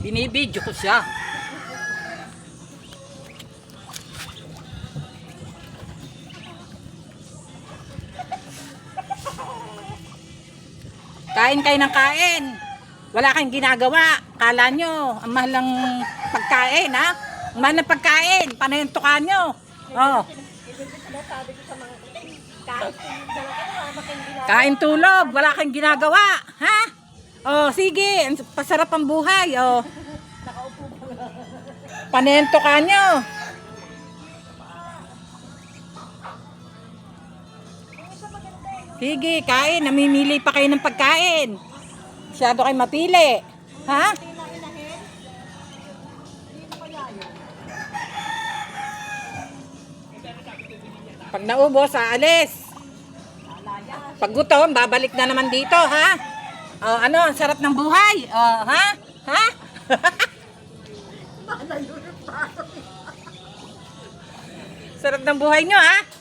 Binibidyo ko siya. Kain kayo ng kain. Wala kayong ginagawa. Kala nyo, ang mahal ng pagkain, ha? Ang mahal ng pagkain. Panentukan nyo. Oh. Kain tulog. Wala kayong ginagawa. Ha? Oh, sige. Pasarap ang buhay. Oh. Panentukan nyo. Sige, kain. Namimili pa kayo ng pagkain. Masyado kayo mapili. Ha? Pag naubos, aalis. Pag gutom, babalik na naman dito, ha? Oh, ano, ang sarap ng buhay. Oh, ha? Ha? Sarap ng buhay nyo, ha?